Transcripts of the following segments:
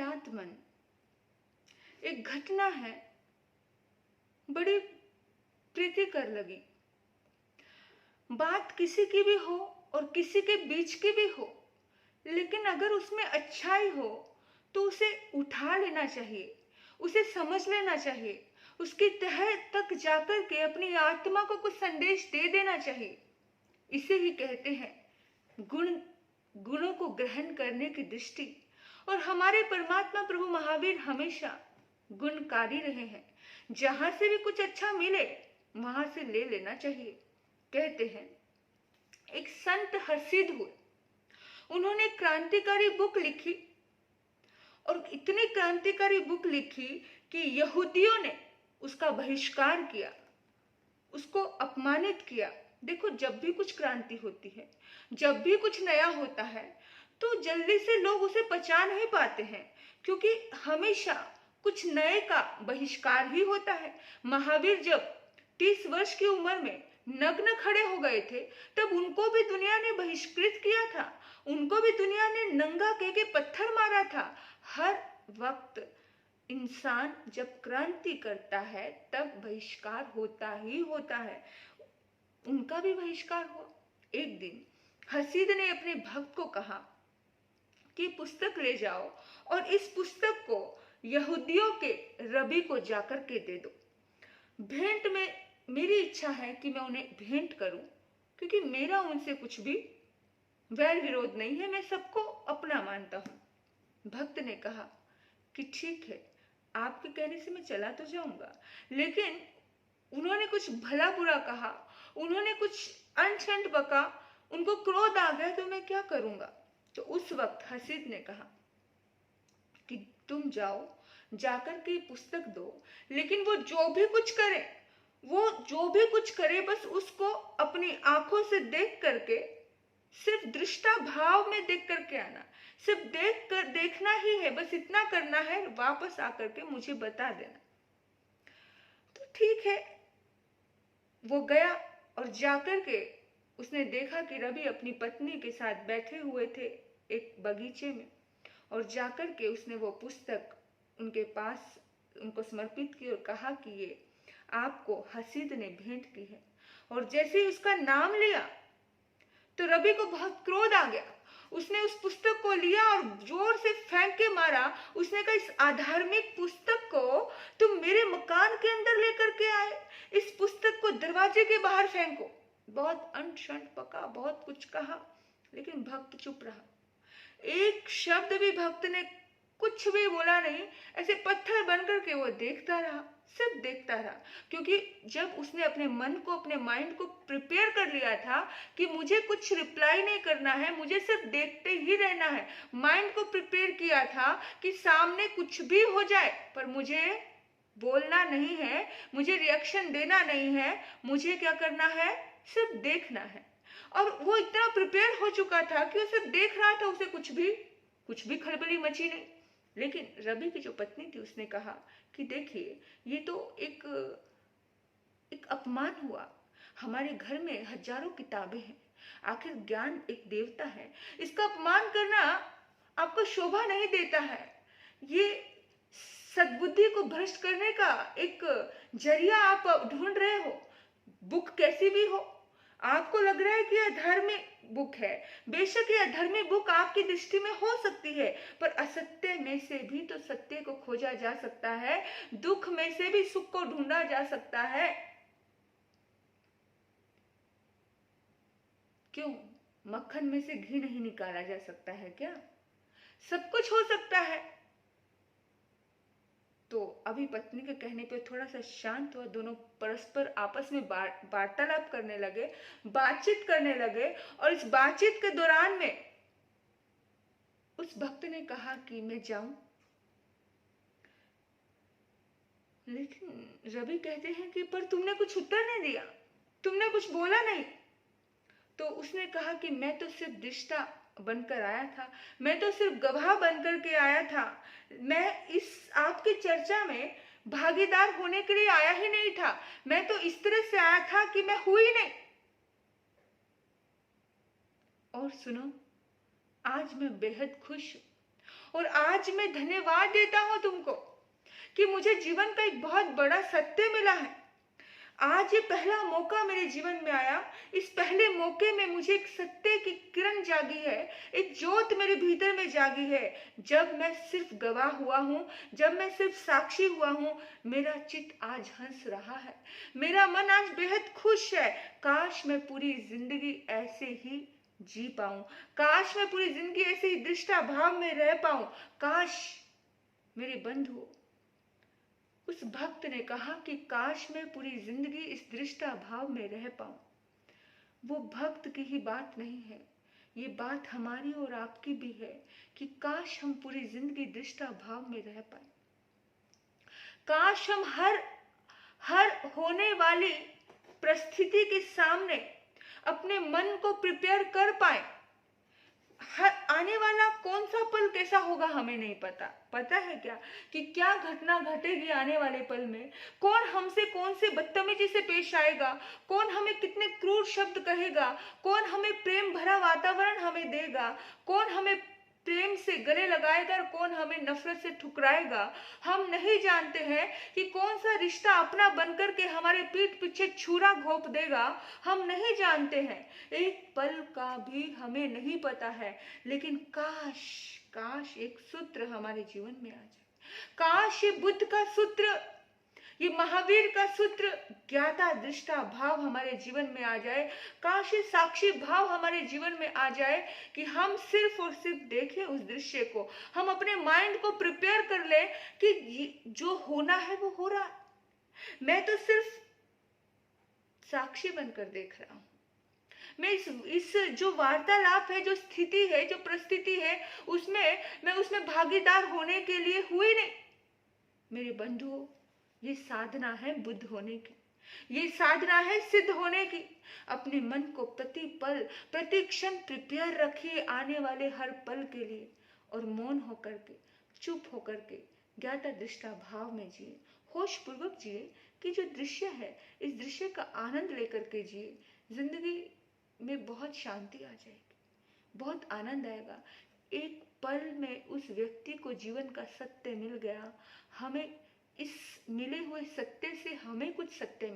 आत्मन, एक घटना है, बड़ी प्रीतिकर लगी। बात किसी की भी हो और किसी के बीच की भी हो, लेकिन अगर उसमें अच्छाई हो तो उसे उठा लेना चाहिए, उसे समझ लेना चाहिए, उसकी तह तक जाकर के अपनी आत्मा को कुछ संदेश दे देना चाहिए। इसे ही कहते हैं गुणों को ग्रहण करने की दृष्टि। और हमारे परमात्मा प्रभु महावीर हमेशा गुणकारी रहे हैं। जहां से भी कुछ अच्छा मिले वहां से ले लेना चाहिए। कहते हैं एक संत हसीद हुए, उन्होंने क्रांतिकारी बुक लिखी और इतनी क्रांतिकारी बुक लिखी कि यहूदियों ने उसका बहिष्कार किया, उसको अपमानित किया। देखो, जब भी कुछ क्रांति होती है, जब भी कुछ नया होता है, तो जल्दी से लोग उसे पचा नहीं पाते हैं, क्योंकि हमेशा कुछ नए का बहिष्कार ही होता है। महावीर जब 30 वर्ष की उम्र में नग्न खड़े हो गए थे, तब उनको भी दुनिया ने बहिष्कृत किया था, उनको भी दुनिया ने नंगा कह के पत्थर मारा था। हर वक्त इंसान जब क्रांति करता है तब बहिष्कार होता ही होता है। उनका भी बहिष्कार हुआ। एक दिन हसीद ने अपने भक्त को कहा कि पुस्तक ले जाओ और इस पुस्तक को यहूदियों के रबी को जाकर के दे दो। भेंट में मेरी इच्छा है कि मैं उन्हें भेंट करूं, क्योंकि मेरा उनसे कुछ भी वैर विरोध नहीं है, मैं सबको अपना मानता हूं। भक्त ने कहा कि ठीक है, आपके कहने से मैं चला तो जाऊंगा, लेकिन उन्होंने कुछ भला बुरा कहा, उन्होंने कुछ अनशंट बका, उनको क्रोध आ गया, तो मैं क्या करूंगा। तो उस वक्त हसीद ने कहा कि तुम जाओ, जाकर के पुस्तक दो, लेकिन वो जो भी कुछ करे बस उसको अपनी आंखों से देख करके, सिर्फ दृष्टा भाव में देख करके आना, सिर्फ देखना ही है, बस इतना करना है, वापस आकर के मुझे बता देना। तो ठीक है, वो गया और जाकर के उसने देखा कि रवि अपनी पत्नी के साथ बैठे हुए थे एक बगीचे में, और जाकर के उसने वो पुस्तक उनके पास उनको समर्पित की और कहा कि ये आपको हसीद ने भेंट की है। और जैसे ही उसका नाम लिया तो रवि को बहुत क्रोध आ गया। उसने उस पुस्तक को लिया और जोर से फेंक के मारा। उसने कहा, इस अधार्मिक पुस्तक को तुम मेरे मकान के अंदर लेकर के आए, इस पुस्तक को दरवाजे के बाहर फेंको। बहुत अनशंट पका, बहुत कुछ कहा, लेकिन भक्त चुप रहा। एक शब्द भी भक्त ने कुछ भी बोला नहीं, ऐसे पत्थर बनकर के वो देखता रहा, सिर्फ देखता रहा। क्योंकि जब उसने अपने मन को, अपने माइंड को प्रिपेयर कर लिया था कि मुझे कुछ रिप्लाई नहीं करना है, मुझे सिर्फ देखते ही रहना है, माइंड को प्रिपेयर किया था कि सामने कुछ भी हो जाए पर मुझे बोलना नहीं है, मुझे रिएक्शन देना नहीं है, मुझे क्या करना है, सिर्फ देखना है। और वो इतना प्रिपेयर हो चुका था कि वो सिर्फ देख रहा था, उसे कुछ भी खलबली मची नहीं। लेकिन रवि की जो पत्नी थी उसने कहा कि देखिए, ये तो एक अपमान हुआ। हमारे घर में हजारों किताबें हैं, आखिर ज्ञान एक देवता है, इसका अपमान करना आपको शोभा नहीं देता है। ये सद्बुद्धि को भ्रष्ट करने का एक जरिया आप ढूंढ रहे हो। बुक कैसी भी हो, आपको लग रहा है कि यह धार्मिक बुक है, बेशक यह धार्मिक बुक आपकी दृष्टि में हो सकती है, पर असत्य में से भी तो सत्य को खोजा जा सकता है, दुख में से भी सुख को ढूंढा जा सकता है। क्यों मक्खन में से घी नहीं निकाला जा सकता है क्या? सब कुछ हो सकता है। तो अभी पत्नी के कहने पे थोड़ा सा शांत हुआ, दोनों परस्पर आपस में वार्तालाप करने लगे, बातचीत करने लगे। और इस बातचीत के दौरान में उस भक्त ने कहा कि मैं जाऊं, लेकिन रवि कहते हैं कि पर तुमने कुछ उत्तर नहीं दिया, तुमने कुछ बोला नहीं। तो उसने कहा कि मैं तो सिर्फ दृष्टा बनकर आया था, मैं तो सिर्फ गवाह बनकर के आया था, मैं इस आपकी चर्चा में भागीदार होने के लिए आया ही नहीं था, मैं तो इस तरह से आया था कि मैं हुई नहीं। और सुनो, आज मैं बेहद खुश हूं, और आज मैं धन्यवाद देता हूँ तुमको कि मुझे जीवन का एक बहुत बड़ा सत्य मिला है। आज ये पहला मौका मेरे जीवन में आया। इस पहले मौके में मुझे एक सत्य की किरण जागी है, एक ज्योत मेरे भीतर में जागी है। जब मैं सिर्फ गवाह हुआ हूँ, जब मैं सिर्फ साक्षी हुआ हूँ, मेरा चित्त आज हंस रहा है, मेरा मन आज बेहद खुश है। काश मैं पूरी जिंदगी ऐसे ही जी पाऊं, काश मैं पूरी जिंदगी ऐसे ही दृष्टा भाव में रह पाऊं। काश मेरे बंधु, उस भक्त ने कहा कि काश मैं पूरी जिंदगी इस दृष्टा भाव में रह पाऊं। वो भक्त की ही बात नहीं है, ये बात हमारी और आपकी भी है कि काश हम पूरी जिंदगी दृष्टा भाव में रह पाए। काश हम हर होने वाली परिस्थिति के सामने अपने मन को प्रिपेयर कर पाए। हर आने वाला कौन सा पल कैसा होगा हमें नहीं पता। पता है क्या कि क्या घटना घटेगी आने वाले पल में, कौन हमसे कौन से बदतमीजी से पेश आएगा, कौन हमें कितने क्रूर शब्द कहेगा, कौन हमें प्रेम भरा वातावरण हमें देगा, कौन हमें प्रेम से गले लगाएगा और कौन हमें नफरत से ठुकराएगा। हम नहीं जानते हैं कि कौन सा रिश्ता अपना बनकर के हमारे पीठ पीछे छुरा घोंप देगा। हम नहीं जानते हैं, एक पल का भी हमें नहीं पता है। लेकिन काश काश एक सूत्र हमारे जीवन में आ जाए। काश ये बुद्ध का सूत्र, ये महावीर का सूत्र, ज्ञाता दृष्टा भाव हमारे जीवन में आ जाए। काश ये साक्षी भाव हमारे जीवन में आ जाए कि हम सिर्फ और सिर्फ देखें उस दृश्य को, हम अपने माइंड को प्रिपेयर कर ले कि जो होना है वो हो रहा है। मैं तो सिर्फ साक्षी बनकर देख रहा हूं। मैं इस जो वार्तालाप है, जो स्थिति है, जो परिस्थिति है, मैं उसमें भागीदार होने के लिए हुई नहीं। मेरे बंधुओं, ये साधना है बुद्ध होने की, ये साधना है सिद्ध होने की। अपने मन को प्रति पल प्रति क्षण प्रिपेयर रखिए आने वाले हर पल के लिए, और मौन होकर के, चुप होकर के, ज्ञाता दृष्टा भाव में जिए, होश पूर्वक जिए कि जो दृश्य है इस दृश्य का आनंद लेकर के जिए। जिंदगी में बहुत शांति आ जाएगी, बहुत आनंद आएगा। एक पल में उस व्यक्ति को जीवन का सत्य मिल गया। हमें इस मिले हुए सत्य से हमें कुछ सत्य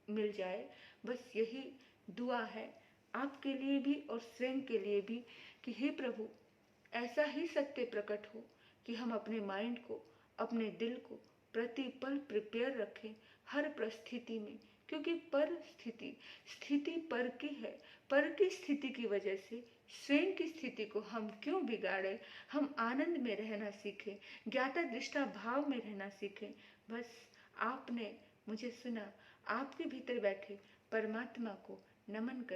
मिल जाए, बस यही दुआ है आपके लिए भी और स्वयं के लिए भी कि हे प्रभु, ऐसा ही सत्य प्रकट हो कि हम अपने माइंड को, अपने दिल को प्रतिपल प्रिपेयर रखें हर परिस्थिति में। क्योंकि स्थिति पर की है, पर की स्थिति की वजह से स्वयं की स्थिति को हम क्यों बिगाड़े। हम आनंद में रहना सीखें, ज्ञाता दृष्टा भाव में रहना सीखें। बस आपने मुझे सुना, आपके भीतर बैठे परमात्मा को नमन कर